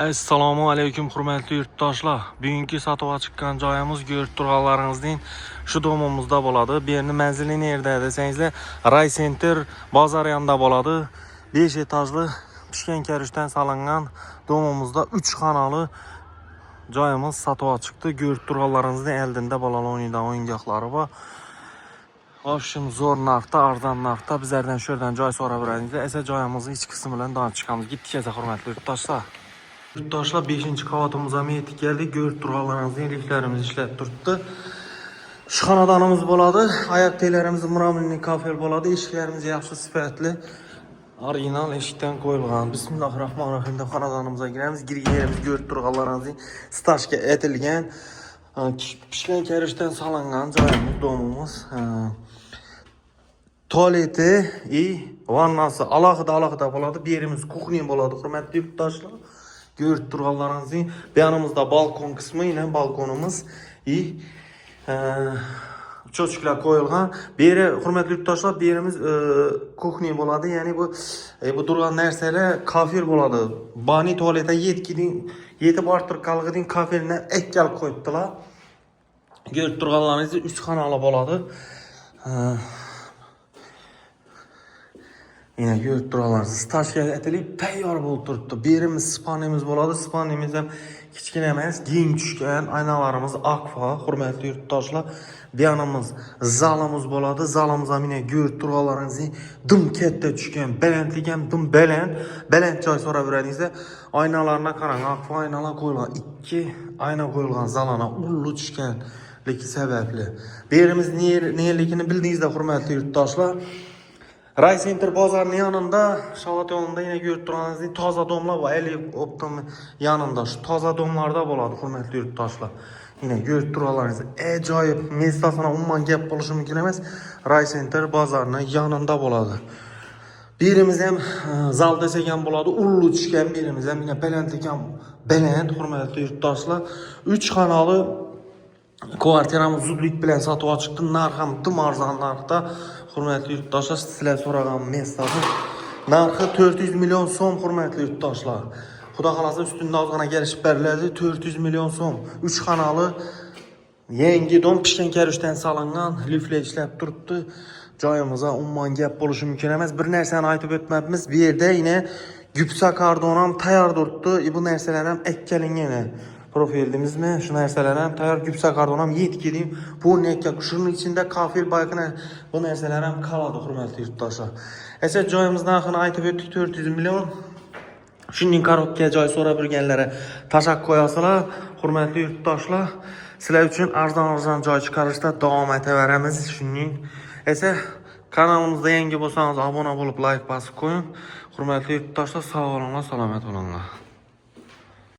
Assalomu alaykum hurmatli yurtdoshlar. Bugungi sotuvga chiqqan joyimiz ko'rib turganlaringizning shu domimizda bo'ladi. Bu yerning manzili nerda desangizlar, Ray Center bozor yonida bo'ladi. 5 etajli pishgan karishdan solingan domimizda 3 xonali joyimiz sotuvga chiqdi. Ko'rib turganlaringizning oldinda bolalar o'yindan o'yingohlari bor. Oshim zo'r narxda, arzon narxda bizlardan shu yerdan joy so'rab beringizlar. Esa joyimizning ichki qismi bilan davom chiqamiz. Gitdik hurmatli yurtdoshlar. Yurtdoshlar 5-qavatimizga yetib keldik. Ko'rib turganlaringizning liftlarimiz ishlab turibdi. Shu xonadonimiz bo'ladi. Oyoq teylarimiz muramilli kafel bo'ladi. Eshiklarimiz yaxshi sifatli, original eshikdan qo'yilgan. Bismillahirrohmanirrohim deb xonadonimizga kiramiz. Girganimiz ko'rib turganlaringizning stajga etilgan, pishgan karishdan solingan joyimiz, domimiz. Tualeti и vannasi alohida bo'ladi. Bu yerimiz kuxnya bo'ladi, hurmatli yurtdoshlar. Ko'rib turganlaringizning bu yonimizda balkon qismi, yine balkonimiz и cho'chklar qo'yilgan. Bu yeri hurmatli yurtdoshlar, bu yerimiz kuxnya bo'ladi. Ya'ni bu turgan narsalar kafir bo'ladi. Bani tualeta yetib orttirib qolgan kafirni ekkal qo'yibdilar. Ko'rib turganlaringiz 3 xonali bo'ladi. Yine ko'rib turganlaringiz stajga etilib tayyor bo'lib turibdi. Bu yerimiz spanimiz bo'ladi. Spanimiz ham kichkina emas, keng tushgan, aynalarimiz akfa, hurmatli yurtdoshlar. Bu yonimiz zalimiz bo'ladi. Zalimizda mana ko'rib turganlaringizning dim katta tushgan, balandlik ham dim baland joy so'rab beringizlar. Aynalarına qarang, akfa aynalar qo'yilgan. 2 ayna qo'yilgan zalana ullu tushganligi sababli. Bu yerimiz nerligini bildingizlar hurmatli yurtdoshlar. Ray Center bozarının yanında, Şavat yolunda yine görüp duranızda toza domlar var. Eli optum yanında şu toza domlarda bo'ladi hurmatli yurtdoshlar. Yine görüp duralarınızda ajoyib mestasına umman gap bo'lishi mumkin emas. Ray Center bozarının yanında bo'ladi. Birimiz ham zal desak ham bo'ladi, ullu tushgan, birimiz ham yine balandlik ham baland hurmatli yurtdoshlar. 3 xonali kvartiramiz zudlik bilan sotuvga chiqdi. Narx ham dim arzon narxda. Hurmatli yurtdoshlar, sizlar so'ragan mesajning narxi 400 million so'm hurmatli yurtdoshlar. Xudo xolasa ustunda ozgina kelishib beriladi. 400 million so'm. 3 xonali yangi dom pishgan karishdan solingan, liftlar ishlab turibdi. Joyimizga umman gap bo'lishi mumkin emas. Bir narsani aytib o'tmabmiz. Bu yerda yine gipsa kardon ham tayyor turibdi. Bu narsalar ham ekkalingan. Profilimizmi? Şu narsalar ham tayyor, gipsa kardon ham yetkidim. Bu nekka shunun içinde kafir baykına bu narsalar ham qoladi hurmatli yurtdoshlar. Esa joyimiz narxini aytib o'tdik, 400 million. Shunning korobka joy so'rab yurganlarga tashakkur qo'yasizlar hurmatli yurtdoshlar. Sizlar uchun arzon joy chiqarishda davom etaveramiz. Shunning esa kanalimizda yangi bo'lsangiz obuna bo'lib, like bosib qo'ying. Hurmatli yurtdoshlar, sog' bo'linglar, salomat bo'linglar.